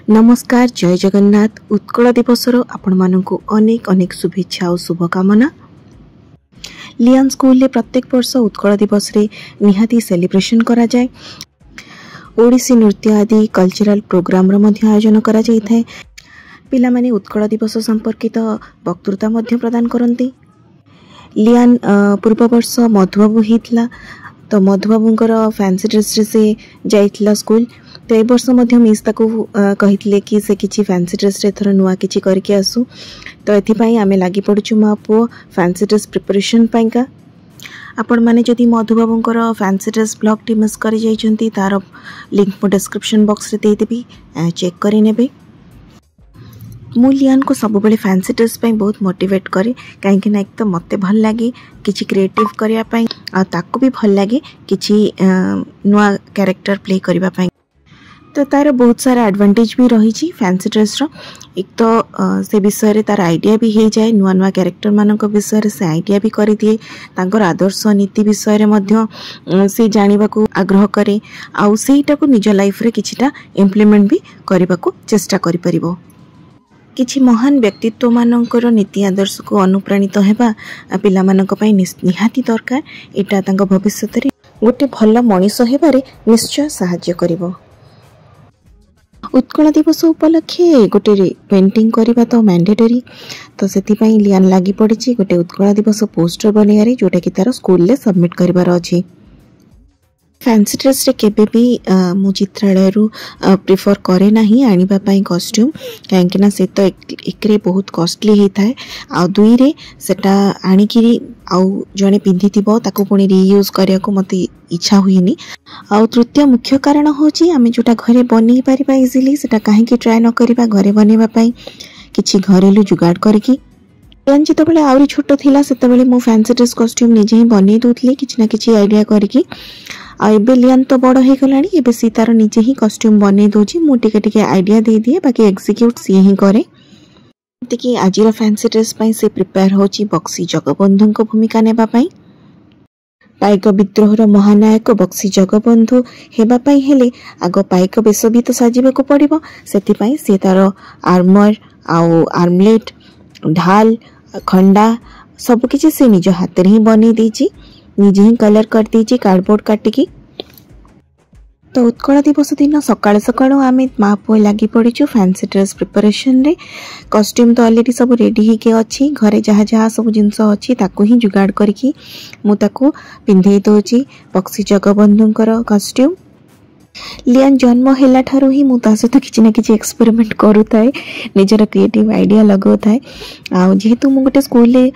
नमस्कार जय जगन्नाथ उत्कल दिवसर आपण मानकु अनेक अनेक शुभेच्छा और शुभकामना। लियन स्कूल प्रत्येक वर्ष उत्कल दिवस रे निहाती सेलिब्रेशन करा जाए। ओडिसी नृत्य आदि कल्चरल प्रोग्राम रो मध्य आयोजन करा जाय थाए। पिला माने उत्कल दिवस संपर्कित वक्तृता मध्य प्रदान करंती। लियन पूर्व वर्ष मधुबाबू हितला तो मधुबाबूंकर फैंसी ड्रेस रे से जाइतला स्कूल। तो ए वर्ष मध्य मिस ताको कहितले कि से किछि फैंसी ड्रेस रे थर नुआ किछि करके आसु। तो एथिपाई आमे लागि पडुछु मा पुओ फैंसी ड्रेस प्रिपरेशन पाइका। आपण माने जदि मधुबाबूंकर फैंसी ड्रेस ब्लॉग टी मिस करि जाइछंती तार लिंक मो डिस्क्रिप्शन बॉक्स रे दे देबी, चेक करि नेबे। मु लियन को सब बेले फैंसी ड्रेस पाई बहुत मोटिवेट करे कहीं ना एक तो मते भल लगे किछि क्रिएटिव करिया पाई आ ताको भी भल लगे किछि नुआ कैरेक्टर प्ले करिवा पाई। तो तार बहुत सारा एडवांटेज भी रही फैंसी ड्रेस रो। एक तो से विषय रे तार आइडिया भी हो जाए, नुआ नुआ कैरेक्टर मानक विषय रे से आइडिया भी कर दिए, तांकर आदर्श नीति विषय रे मध्य से जानिबा को आग्रह करे आउ सेटा को निज लाइफ रे किछिटा इम्प्लीमेंट भी करबा को चेष्टा करि परिबो। किछि महान व्यक्तित्व मानकर नीति आदर्श को अनुप्राणित हेबा पिला मानक पई निहाती दरकार। एटा तांको भविष्य रे गोटे भल मनीष हेबारे निश्चय सहाय्य करिवो। उत्कल दिवस उपलक्षे गोटे पेंटिंग करवा तो मैंडेटरी। तो सेति पई लियन लागि पड़ी गोटे उत्कल दिवस पोस्टर बनैयारे जोटा कि तार स्कूल ले सबमिट करिवार अछि। फैंसी ड्रेस रे केबे भी मु चित्रालय रु प्रिफर करे नाही आनिबा पई कॉस्ट्यूम, काहेकि ना से तो एकरे बहुत कॉस्टली हे थाए आ दुई रे सेटा आनिकिरी आउ जने पिंधिथिबो ताको पुनी रीयूज करिया को मते इच्छा हुईनी। आ तृतीय मुख्य कारण होची आमे जोटा घरे बनै परिबा इजीली सेटा काहे कि ट्राई न करिबा घरे बनेबा पई किछि घरेलु जुगाड़ करकी। यान जितबेले आउरी छोटो थिला सेतबेले मु फैंसी ड्रेस कॉस्ट्यूम निजे ही बनै दोथली किछि ना किछि आइडिया करकी। आ एबे लियन तो बड़ हो गलानी, एबे सी तार निजे ही कॉस्ट्यूम बनै दोची, मु टिके टिके आइडिया दे दिए बाकी एग्जीक्यूट सी ही करे। कि आजिर फैंसी ड्रेस पई से प्रिपेयर होची बक्सी जगबंधु को भूमिका नेबा पई। पाइक विद्रोहर महानायक बक्सी जगबंधु हेबा पई हेले आग पाइक बेस भी तो साजिबा को पड़िबो। सेति पई से तार आर्मर आउ आर्मलेट ढाल खंडा सब किछि से निज हाथ रे ही बनै देची, निजे ही कलर कर देची कार्डबोर्ड काटिकी। तो उत्कल दिवस दिन सकाळ सकाळ आमे मा पुओ लागि पड़ीचु फैंसी ड्रेस प्रिपरेशन रे। कॉस्ट्यूम तो ऑलरेडी सब रेडी ही के अछि, घरे जहा जहा सब जिंस अछि ताको ही जुगाड़ करकी मु ताको पिंधे दोची बक्सी जगबंधुंकर कॉस्ट्यूम। लियन जन्म हेला ठारू ही मु ता सहित किछि ना किछि एक्सपेरिमेंट करू थाए, निजर क्रिएटिव आइडिया लगो थाए। आ जेहेतु मु गोटे स्कूल ले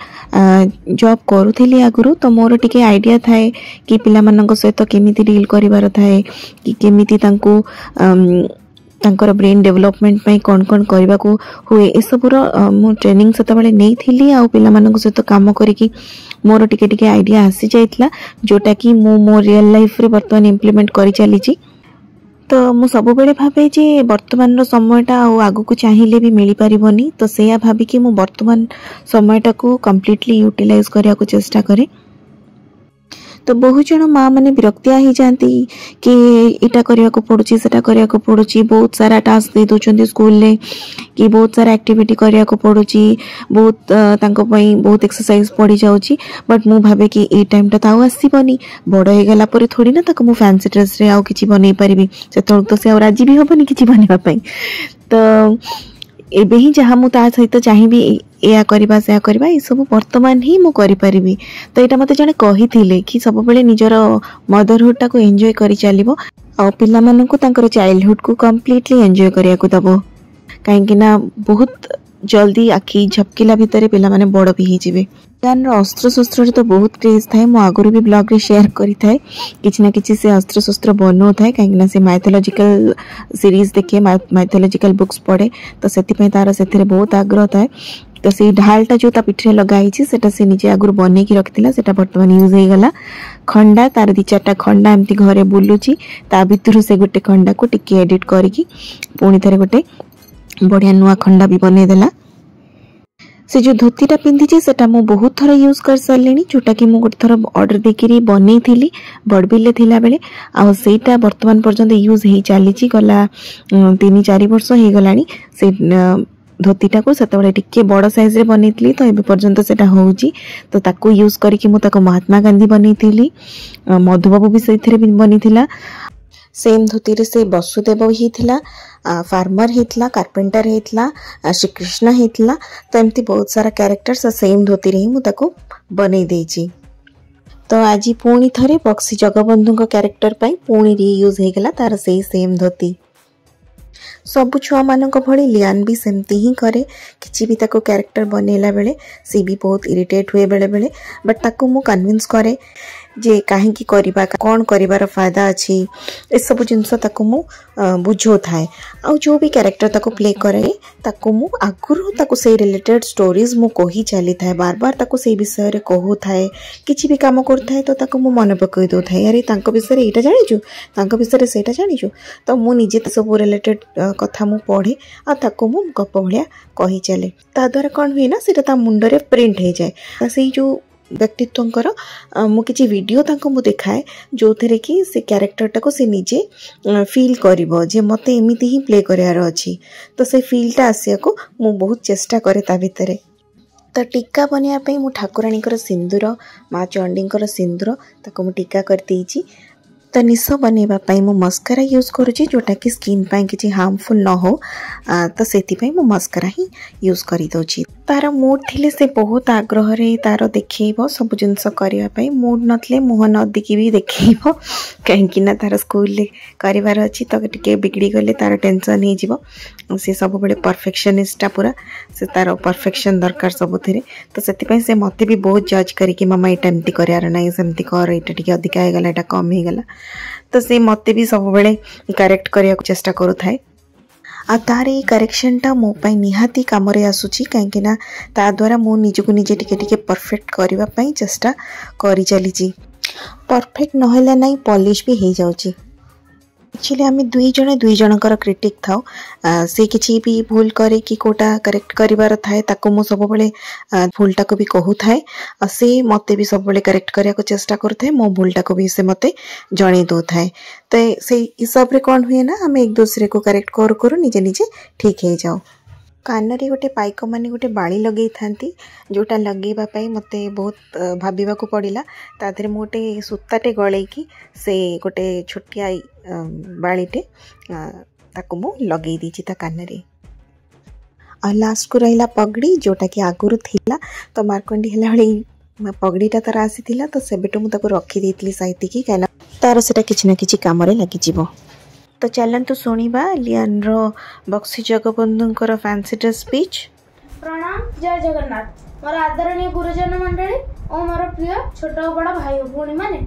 जॉब करूथली आगुरु तो मोर टिके आइडिया थाए कि पिला मानक सहित केमिति डील करिवार थाए कि केमिति तांको तांकर ब्रेन डेवलपमेंट पई कोन कोन करबा को हुए ए सबुर मु ट्रेनिंग सतबेले नै थिली आ पिला मानक सहित काम करिकी मोर टिके टिके आइडिया आसी जाइतला जोटा कि मु मो रियल लाइफ रे वर्तमान इंप्लीमेंट करि चली छी। तो मु सब बेले भाबे जे वर्तमान समयटा आगु को चाहिए भी मिल पारिबनी, तो सेया भाबी कि मु वर्तमान समयटा को कंप्लीटली यूटिलाइज करिया को चेष्टा करे। तो बहु जन माँ माने विरक्तिया ही जानती कि इटा करिया को पड़ुची सेटा करिया को पड़ुची, बहुत सारा टास्क दे दोचंदी स्कूल ले कि बहुत सारा एक्टिविटी करिया को पड़ुची, बहुत तांको पई बहुत एक्सरसाइज पड़ी जाउची। बट मु भाबे कि ए टाइम ता ताऊ आसीबनी, बड़ हे गला परे थोड़ी ना ताको मु फैंसी ड्रेस रे आउ किछि बनै परिबी, सेतळ तो से आ राजी भी होबनी किछि बनेबा पई। तो एबे ही जहाँ मु ता सहित चाहिबी या करबा से करबा ए सब वर्तमान ही मु करि परिबी। तो एटा मते जने कहि थिले कि सब बेले निजर मदरहुड टा को एन्जॉय करि चलिबो आ पिला मानन को तांकर चाइल्डहुड को कंप्लीटली एन्जॉय करिया को दबो, काहे कि ना बहुत जल्दी आखि झपकिला भितरे पिला माने बड़ भी ही जिवे। गान अस्त्र शस्त्र रे तो बहुत क्रेज थाए, मु आगुरु भी ब्लॉग रे शेयर करि थाए किछि ना किछि से अस्त्र शस्त्र बनो थाए, काहे कि ना से माइथोलॉजिकल सीरीज देखे माइथोलॉजिकल बुक्स पढ़े तो सेति पई तार सेथिरे बहुत आग्रह थाए। तो से ढालटा जो ता पिठरे लगाई छी सेटा से निजे आगुरु बनै की रखतिला, सेटा वर्तमान यूज हे गला। खंडा तार दी चारटा खंडा एमती घरे बुलुची, ता भितरु से गोटे खंडा को टिके एडिट करकी पुणी थरे गोटे बढ़िया नुआ खंडा भी बनै देला। से जो धोतीटा पिंधि सेटा मु बहुत थर यूज कर सारे जोटा कि मुझे गोटे थर ऑर्डर देकरी बनई थी बड़बिल थिला बेले आईटा बर्तमान पर्यंत यूज हो चली गला 3-4 वर्ष हो गला से धोतीटा को से टिके बड़ साइज रे बनई तो ए पर्यंत से होची तो ताको यूज करके मुझे महात्मा गांधी बनई थी मधुबाबू भी से बनी सेम धोती रे से वसुदेव होता फार्मर होता कार्पेंटर होता श्रीकृष्ण होता तो एमती बहुत सारा कैरेक्टर्स सेम धोती रे ही मुझे बनई देची। तो आज पुणी थरे बक्सी जगबंधु कैरेक्टर पुणी रीयूज हो गला तार से सेम धोती। सबु छुआ मानक भली लियान भी सेमती ही करे किसी भी ताको कैरेक्टर बनैला बेले सी भी बहुत इरिटेट हुए बेले बेले बट ताको मु कन्विंस करे जे कहीं करवा कौन कर फायदा अच्छी ए सब जिनस ताको मु बुझो थाए आ जो भी कैरेक्टर ताको प्ले करे ताको मु आगुरु ताको से रिलेटेड स्टोरीज मु कही चली थाए बार बार ताको से विषय रे कहू थाए किछि भी काम कर थाए तो ताको मु मन पकई दो थाए अरे तांको विषय रे एटा जानिजु तांको विषय रे सेटा जानिजु तो मु निजे सब रिलेटेड कथा मु पढ़े आ ताको मु गप भलिया कही चले ता द्वारा कौन हुए ना सेटा ता मुंड रे प्रिंट हो जाए से जो व्यक्तित्वंकर मु किछि वीडियो तांको मु देखाए जो थे कि से कैरेक्टरटा को से निजे फील करिवो जे मते एमिति ही प्ले करियार अछि तो से फीलटा आसिया को मु बहुत चेष्टा करे ता भितरे। तो टीका बनिया पे मु ठाकुराणीकर सिंदूर माँ चंडीकर सिंदूर ताको मु टीका कर देइछि। तो निश बनवाई मु मस्कारा यूज करुँची जोटा कि स्किन किसी हार्मफुल न हो तो से मस्कारा ही यूज कर दौची। तार मूड थिले से बहुत आग्रह रे तार देखब सब जिनस करने मूड नथिले मुह नदिकी भी देखब कहीं तार स्कूल करार अच्छी तो टे बिगड़ी गले तार टेंशन हो सी सब बड़े परफेक्शनिस्टा पूरा से तार परफेक्शन दरकार सबुथिरे तो से मत भी बहुत जज करी मामा यहाँ एमती करार ना सेमती कर यहाँ टे अधिका हो गला कम हो गला तो से मत भी सब बड़े करेक्ट करने को चेष्टा करू थाए आ तार ये करेक्शनटा मो पाई निहाती काम रे आसुची कहीं ना ता द्वारा मो निजको निजे टिके टिके परफेक्ट करबा पाई चेष्टा करी चलीची परफेक्ट नहला नहीं पॉलिश भी हो जाउची। एक्चुअली आम दुई जनकर क्रिटिक थाउ से किसी भी भूल करे कि कोटा करेक्ट करिवार थाए ताको मो सब बड़े भूलटा को भी कहू थाए से मते भी सब बड़े करेक्ट करिया को चेष्टा करथाए मो भूलटा को भी से मते जणे दो थाए तो से हिसाब रे कौन हुए ना आम एक दूसरे को करेक्ट करू करू निजे निजे ठीक हो जाओ। कानरे गोटे पाइक मैंने गोटे बाड़ी लगे था जोटा लगेवाई मत बहुत भाविबा को पड़ा तादे गोटे सूताटे गलैकी से गोटे छोटिया बाड़ीटे ताको मु लगे दीची ता कानरे। और लास्ट को रहा पगड़ी जोटा कि आगुरी थिला तो मारकंडी है भाई पगड़ीटा तार आसी तो सेबेटू मुझे रखी साइतिकी कहीं तार से किसी ना किसी कम लगी। तो चलतु शुणा लियान रो बक्सी जगबंधुंकर फैंसी ड्रेस स्पीच। प्रणाम जय जगन्नाथ मोर आदरणीय गुरुजन मंडली और मोर प्रिय छोट बड़ भाई भौणी माने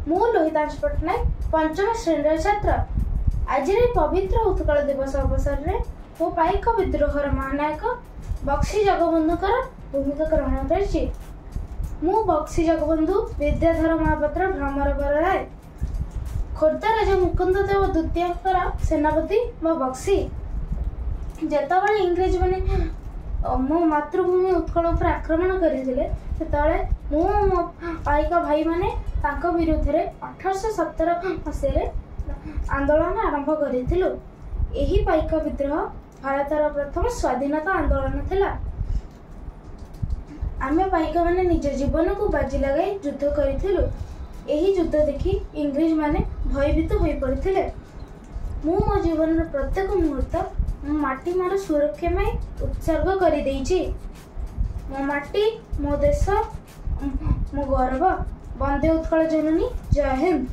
मु लोहितांश पट्टनायक पंचम श्रेणी छात्र आज पवित्र उत्कल दिवस अवसर में मो पाइक विद्रोहर महानायक बक्सी जगबंधुकर भूमिका ग्रहण करिछि। मु बक्सी जगबंधु विद्याधर महापात्र भ्रमर बर राय खोर्धा राजा मुकुंद देव द्वितीय सेनापति व बक्सी जेतबेले इंग्रेज माने मो मातृभूमि उत्कल उपर आक्रमण करथिले सेतबेले मो पाइक भाई माने तांको विरुद्ध रे 1817 मसीह आंदोलन आरंभ करथिलु। एही पाइक विद्रोह भारतर प्रथम स्वाधीनता आंदोलन थिला। आमे पाइक माने निज जीवन को बाजी लगाई युद्ध करथिलु। यही युद्ध देखी इंग्रेज माने भयभीत हो पड़ते। मु मो जीवन प्रत्येक मुहूर्त माटी मार सुरक्षा में उत्सर्ग कर देइछि। मो माटी मो देश मो गौरव वंदे उत्कल जननी जय हिंद।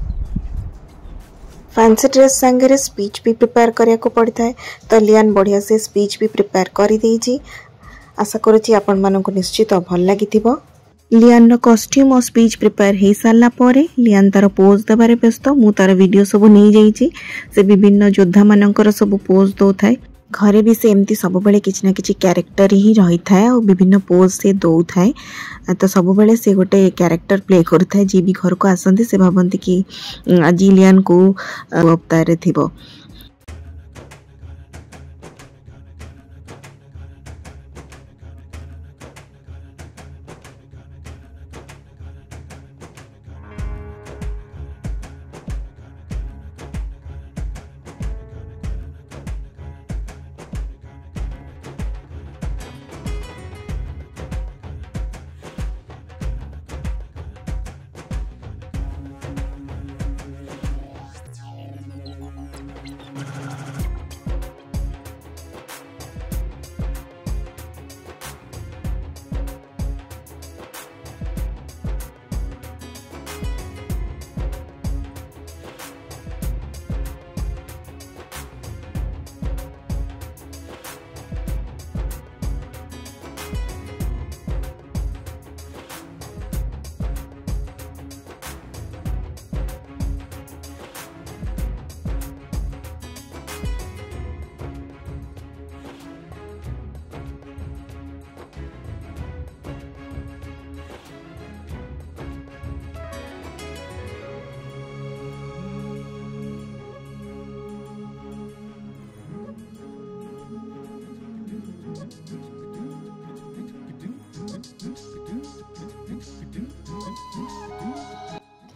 फैंसी ड्रेस संगे स्पीच भी प्रिपेयर करिया को पड़ता है तो लियान बढ़िया से स्पीच भी प्रिपेयर कर देइछि। आशा करुछि आपण मानक निश्चित भल लागिथिबो। लियान रो कॉस्ट्यूम और स्पीच प्रिपेयर हो सारा पर लियान तार पोज देबारे व्यस्त मु तार वीडियो सब नहीं जाइछि से विभिन्न योद्धा मानकर सब पोज दो थाए घरे भी से एमती सब बेले किछि ना किछि कैरेक्टर ही रही थाए और विभिन्न पोज से दो थाए तो सब बेले से गोटे कैरेक्टर प्ले करथाए जी भी घर को आसंती से भाबंती कि आज लियान को अवतार रे थिबो।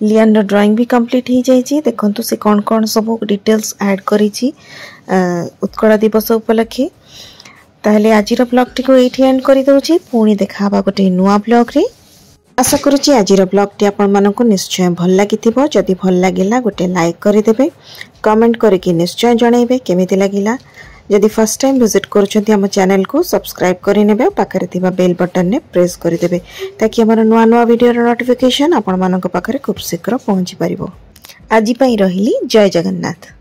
लियान ड्राइंग भी कंप्लीट हो जाइए। देखो से कौन कौन सब डिटेल्स ऐड करी उत्कल दिवस उपलक्षे। ताहले आजिर ब्लॉग टी को एठी एंड करि दउची। पुणी देखा गोटे नुआ ब्लॉग रे। आशा करुच्ची आजिर ब्लॉग टी आपण मानक निश्चय भल लगिथिबो। जदि भल लागिला गोटे लाइक करदेवे, कमेंट करके निश्चय जनइबे केमिति लागिला। जदि फर्स्ट टाइम विजिट करुछंती हम चैनल को सब्सक्राइब करि नेबे, पाखरे थिबा बेल बटन ने प्रेस करि देबे ताकि हमर नुआ नुआ वीडियो रो नोटिफिकेशन आपण मानक पाखरे खूब शीघ्र पहुंची परिबो। आजि पई रहिली। जय जगन्नाथ।